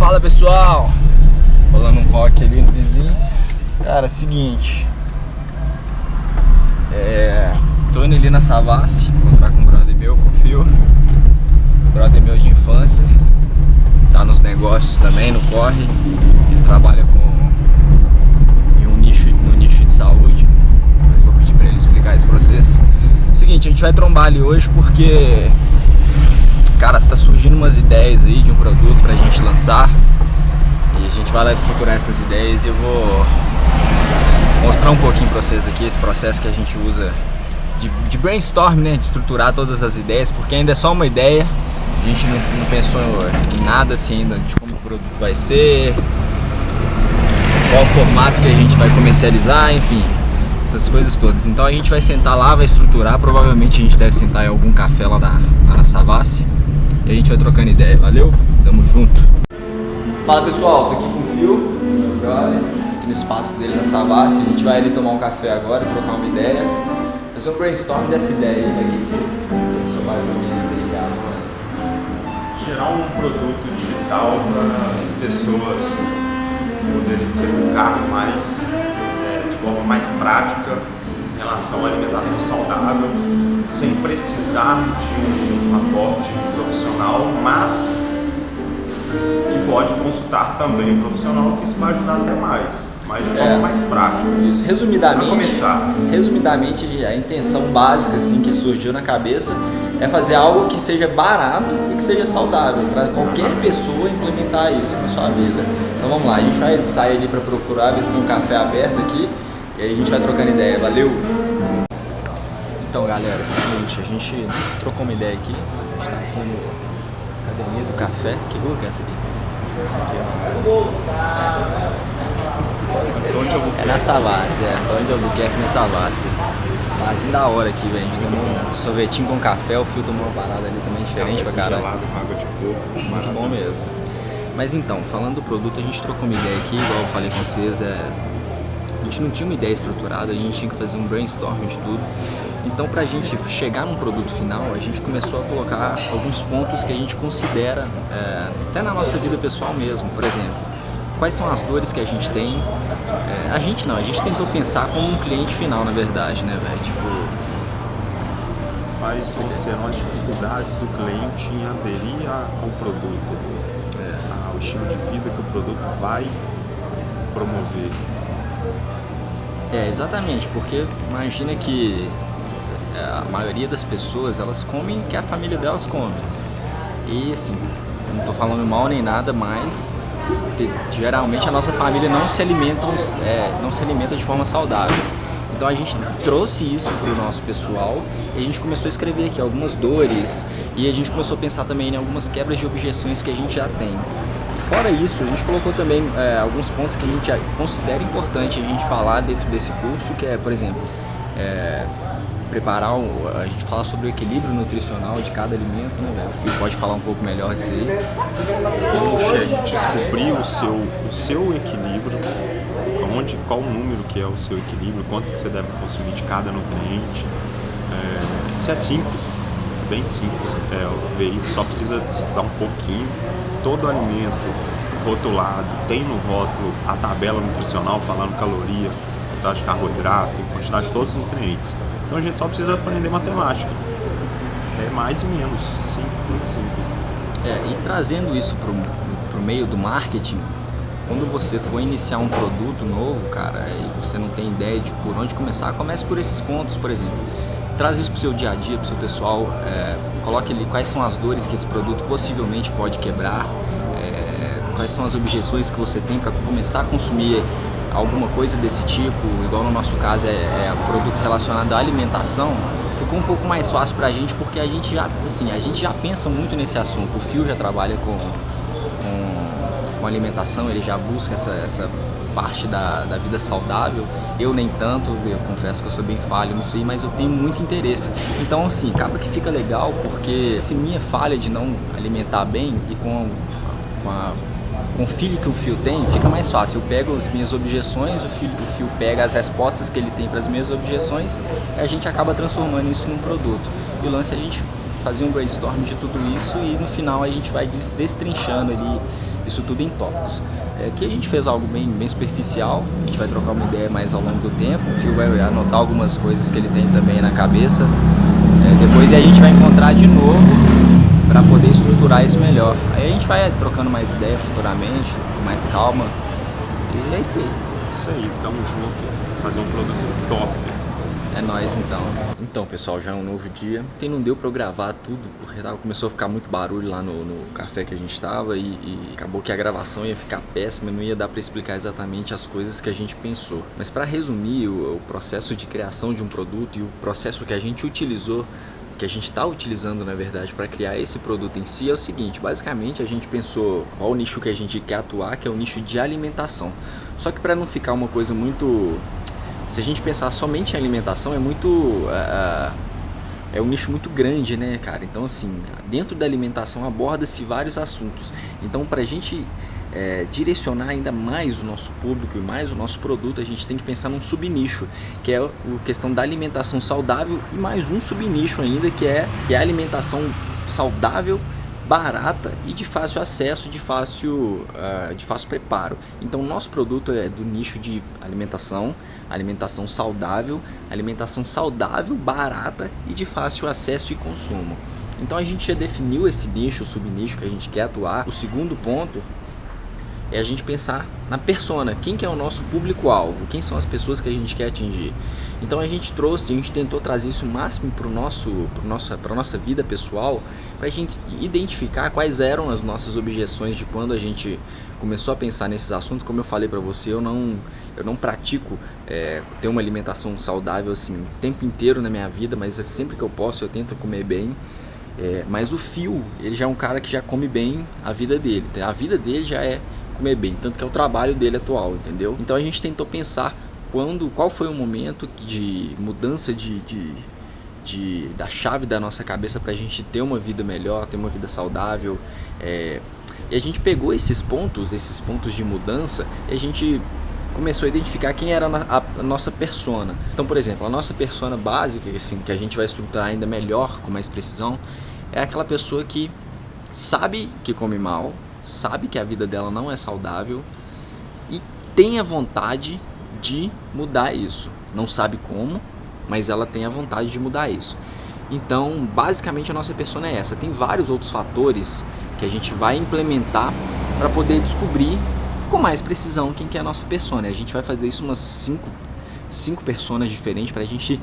Fala pessoal, rolando um rock ali no vizinho. Cara, seguinte, tô indo ali na Savassi encontrar com um brother meu, com o Fio, brother meu de infância, tá nos negócios também, no corre. Ele trabalha no nicho de saúde, mas vou pedir pra ele explicar esse processo. Seguinte, a gente vai trombar ali hoje porque, cara, está surgindo umas ideias aí de um produto pra gente lançar. E a gente vai lá estruturar essas ideias e eu vou mostrar um pouquinho pra vocês aqui esse processo que a gente usa de brainstorm, né? De estruturar todas as ideias, porque ainda é só uma ideia. A gente não pensou em nada assim ainda de como o produto vai ser, qual o formato que a gente vai comercializar, enfim, essas coisas todas. Então a gente vai sentar lá, vai estruturar. Provavelmente a gente deve sentar em algum café lá na Savassi e a gente vai trocando ideia. Valeu? Tamo junto! Fala pessoal, tô aqui com o Fio, meu brother, aqui no espaço dele na Savassi. A gente vai ali tomar um café agora, trocar uma ideia, fazer um brainstorm dessa ideia aí, vai pensou mais ou menos aí, cara. Gerar um produto digital para as pessoas poderem se educar mais, de forma mais prática em relação à alimentação saudável, sem precisar de um aporte profissional, mas que pode consultar também um profissional, que isso vai ajudar até mais, mas de forma mais prática. Isso. Resumidamente, a intenção básica assim, que surgiu na cabeça é fazer algo que seja barato e que seja saudável, para qualquer pessoa implementar isso na sua vida. Então vamos lá, a gente vai sair ali para procurar, ver se tem um café aberto aqui, e aí a gente vai trocando ideia, valeu? Então galera, é o seguinte, a gente trocou uma ideia aqui, a gente tá aqui no Academia do Café. Que rua que é essa aqui? Essa aqui é na Savassi, Antônio Albuquerque na Savassi. Mas da hora aqui, velho. A gente tomou um sorvetinho com café, o Fio tomou uma parada ali também diferente pra caralho. Gelado, água de coco. Muito bom mesmo. Mas então, falando do produto, a gente trocou uma ideia aqui, igual eu falei com vocês, a gente não tinha uma ideia estruturada, a gente tinha que fazer um brainstorm de tudo. Então, pra gente chegar num produto final, a gente começou a colocar alguns pontos que a gente considera, até na nossa vida pessoal mesmo. Por exemplo, quais são as dores que a gente tem? A gente tentou pensar como um cliente final, na verdade, né, velho? Tipo, quais serão as dificuldades do cliente em aderir ao produto, ao estilo de vida que o produto vai promover. Exatamente, porque imagina que a maioria das pessoas, elas comem o que a família delas come. E assim, eu não tô falando mal nem nada, mas geralmente a nossa família não se alimenta de forma saudável. Então a gente trouxe isso pro nosso pessoal e a gente começou a escrever aqui algumas dores e a gente começou a pensar também em algumas quebras de objeções que a gente já tem. Fora isso, a gente colocou também alguns pontos que a gente considera importante a gente falar dentro desse curso, que é, por exemplo, a gente fala sobre o equilíbrio nutricional de cada alimento, né, velho? O Fio pode falar um pouco melhor disso aí. Descobrir o seu equilíbrio, qual o número que é o seu equilíbrio, quanto que você deve consumir de cada nutriente. Isso é simples, bem simples. Ver isso, só precisa estudar um pouquinho. Todo alimento rotulado, tem no rótulo a tabela nutricional falando caloria, quantidade de carboidrato, quantidade de todos os nutrientes. Então a gente só precisa aprender matemática. É mais e menos, simples, muito simples. E trazendo isso pro meio do marketing, quando você for iniciar um produto novo, cara, e você não tem ideia de por onde começar, comece por esses pontos, por exemplo. Traz isso pro seu dia a dia, pro seu pessoal, coloque ali quais são as dores que esse produto possivelmente pode quebrar, quais são as objeções que você tem para começar a consumir alguma coisa desse tipo, igual no nosso caso produto relacionado à alimentação. Ficou um pouco mais fácil pra gente porque a gente já pensa muito nesse assunto. O Fio já trabalha com alimentação, ele já busca essa parte da vida saudável. Eu nem tanto, eu confesso que eu sou bem falho nisso aí, mas eu tenho muito interesse. Então assim, acaba que fica legal porque se minha falha de não alimentar bem e com o filho que o Fio tem, fica mais fácil. Eu pego as minhas objeções, o Fio pega as respostas que ele tem para as minhas objeções e a gente acaba transformando isso num produto. E o lance é a gente fazer um brainstorm de tudo isso e no final a gente vai destrinchando ali, isso tudo em tópicos. Aqui a gente fez algo bem superficial, a gente vai trocar uma ideia mais ao longo do tempo, o Phil vai anotar algumas coisas que ele tem também na cabeça, depois a gente vai encontrar de novo para poder estruturar isso melhor. Aí a gente vai trocando mais ideia futuramente, com mais calma, e é isso aí. Isso aí, tamo junto, fazer um produto top. É nóis então. Então pessoal, já é um novo dia. Não deu pra eu gravar tudo, porque começou a ficar muito barulho lá no café que a gente tava e acabou que a gravação ia ficar péssima, não ia dar pra explicar exatamente as coisas que a gente pensou. Mas pra resumir, o processo de criação de um produto e o processo que a gente utilizou, que a gente está utilizando na verdade para criar esse produto em si é o seguinte: basicamente a gente pensou qual o nicho que a gente quer atuar, que é o nicho de alimentação. Só que para não ficar uma coisa muito... Se a gente pensar somente em alimentação, é um nicho muito grande, né, cara? Então, assim, dentro da alimentação aborda-se vários assuntos. Então, para a gente direcionar ainda mais o nosso público e mais o nosso produto, a gente tem que pensar num subnicho, que é a questão da alimentação saudável, e mais um subnicho ainda, que é a alimentação saudável, barata e de fácil acesso, de fácil preparo. Então, nosso produto é do nicho de alimentação saudável, barata e de fácil acesso e consumo. Então a gente já definiu esse nicho, o subnicho que a gente quer atuar. O segundo ponto é a gente pensar na persona, quem que é o nosso público-alvo, quem são as pessoas que a gente quer atingir. Então a gente tentou trazer isso o máximo para a nossa vida pessoal, para a gente identificar quais eram as nossas objeções de quando a gente começou a pensar nesses assuntos. Como eu falei para você, eu não pratico ter uma alimentação saudável assim o tempo inteiro na minha vida, mas sempre que eu posso eu tento comer bem. Mas o Phil, ele já é um cara que já come bem a vida dele, a vida dele já é comer bem, tanto que é o trabalho dele atual, entendeu? Então a gente tentou pensar qual foi o momento de mudança da chave da nossa cabeça para a gente ter uma vida melhor, ter uma vida saudável, e a gente pegou esses pontos de mudança e a gente começou a identificar quem era a nossa persona. Então, por exemplo, a nossa persona básica, assim, que a gente vai estruturar ainda melhor, com mais precisão, é aquela pessoa que sabe que come mal, sabe que a vida dela não é saudável e tem a vontade de mudar isso. Não sabe como, mas ela tem a vontade de mudar isso. Então, basicamente a nossa persona é essa. Tem vários outros fatores que a gente vai implementar para poder descobrir com mais precisão quem que é a nossa persona. A gente vai fazer isso umas 5 personas diferentes para a gente,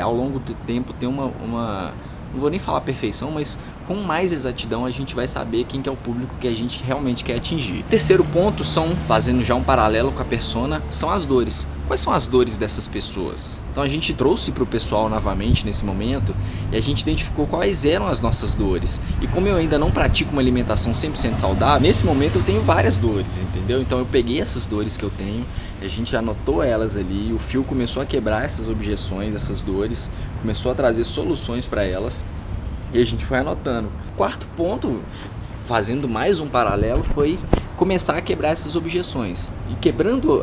ao longo do tempo, ter uma... Não vou nem falar perfeição, mas com mais exatidão a gente vai saber quem que é o público que a gente realmente quer atingir. Terceiro ponto, fazendo já um paralelo com a persona, são as dores. Quais são as dores dessas pessoas? Então a gente trouxe para o pessoal novamente nesse momento e a gente identificou quais eram as nossas dores. E como eu ainda não pratico uma alimentação 100% saudável, nesse momento eu tenho várias dores, entendeu? Então eu peguei essas dores que eu tenho, a gente anotou elas ali, o Phil começou a quebrar essas objeções, essas dores, começou a trazer soluções para elas e a gente foi anotando. Quarto ponto, fazendo mais um paralelo, foi começar a quebrar essas objeções. E quebrando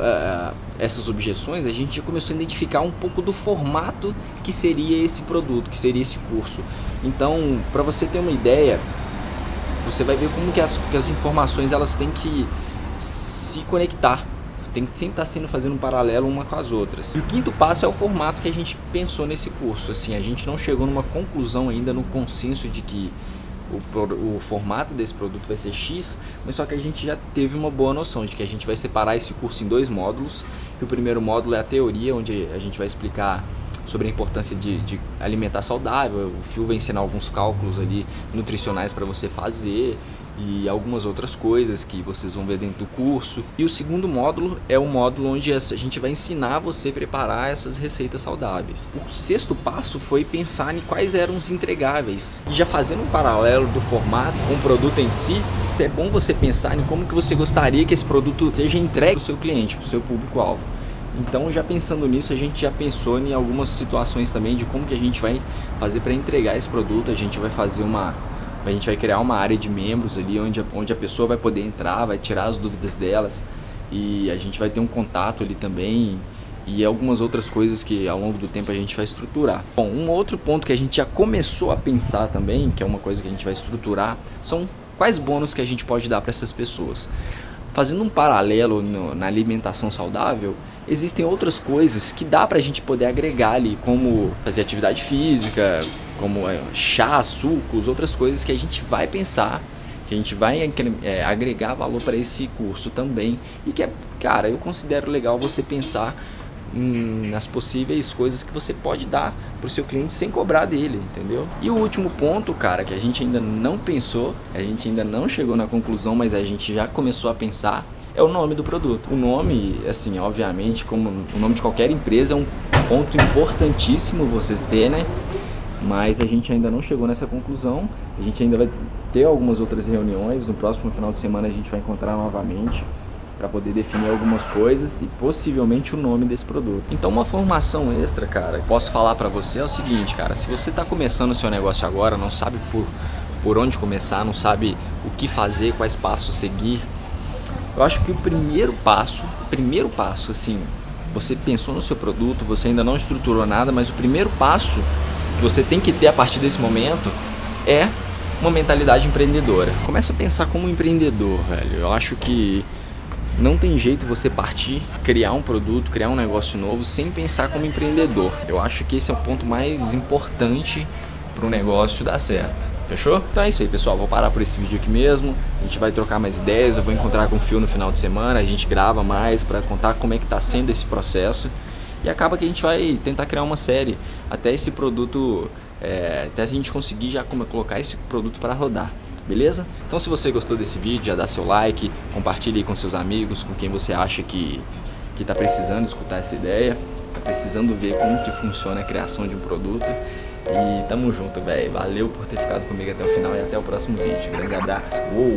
essas objeções, a gente já começou a identificar um pouco do formato que seria esse produto, que seria esse curso. Então, para você ter uma ideia, você vai ver como que as informações elas têm que se conectar. Tem que sempre estar fazendo um paralelo uma com as outras. E o quinto passo é o formato que a gente pensou nesse curso. Assim, a gente não chegou numa conclusão ainda, no consenso de que o formato desse produto vai ser X, mas só que a gente já teve uma boa noção de que a gente vai separar esse curso em 2 módulos, que o primeiro módulo é a teoria, onde a gente vai explicar sobre a importância de alimentar saudável. O Phil vai ensinar alguns cálculos ali nutricionais para você fazer e algumas outras coisas que vocês vão ver dentro do curso. E o segundo módulo é o módulo onde a gente vai ensinar você a preparar essas receitas saudáveis. O sexto passo foi pensar em quais eram os entregáveis. E já fazendo um paralelo do formato com o produto em si, é bom você pensar em como que você gostaria que esse produto seja entregue para o seu cliente, para o seu público-alvo. Então, já pensando nisso, a gente já pensou em algumas situações também de como que a gente vai fazer para entregar esse produto. A gente vai criar uma área de membros ali onde a pessoa vai poder entrar, vai tirar as dúvidas delas e a gente vai ter um contato ali também e algumas outras coisas que ao longo do tempo a gente vai estruturar. Bom, um outro ponto que a gente já começou a pensar também, que é uma coisa que a gente vai estruturar, são quais bônus que a gente pode dar para essas pessoas? Fazendo um paralelo na alimentação saudável, existem outras coisas que dá pra gente poder agregar ali, como fazer atividade física, como chá, sucos, outras coisas que a gente vai pensar, que a gente vai agregar valor para esse curso também. E que, cara, eu considero legal você pensar nas possíveis coisas que você pode dar pro seu cliente sem cobrar dele, entendeu? E o último ponto, cara, que a gente ainda não pensou, a gente ainda não chegou na conclusão, mas a gente já começou a pensar, é o nome do produto. O nome, assim, obviamente, como o nome de qualquer empresa, é um ponto importantíssimo você ter, né? Mas a gente ainda não chegou nessa conclusão, a gente ainda vai ter algumas outras reuniões, no próximo final de semana a gente vai encontrar novamente para poder definir algumas coisas e possivelmente o nome desse produto. Então uma formação extra, cara, posso falar para você é o seguinte, cara, se você está começando o seu negócio agora, não sabe por onde começar, não sabe o que fazer, quais passos seguir, eu acho que o primeiro passo, assim, você pensou no seu produto, você ainda não estruturou nada, mas o primeiro passo que você tem que ter a partir desse momento é uma mentalidade empreendedora. Começa a pensar como empreendedor, velho. Eu acho que não tem jeito você partir, criar um produto, criar um negócio novo sem pensar como empreendedor. Eu acho que esse é o ponto mais importante para o negócio dar certo. Fechou? Então é isso aí, pessoal. Vou parar por esse vídeo aqui mesmo. A gente vai trocar mais ideias. Eu vou encontrar com o Phil no final de semana. A gente grava mais para contar como é que tá sendo esse processo. E acaba que a gente vai tentar criar uma série até esse produto, até a gente conseguir já colocar esse produto para rodar. Beleza? Então se você gostou desse vídeo, já dá seu like, compartilhe com seus amigos, com quem você acha que tá precisando escutar essa ideia, tá precisando ver como que funciona a criação de um produto. E tamo junto, velho. Valeu por ter ficado comigo até o final e até o próximo vídeo. Grande abraço. Uou!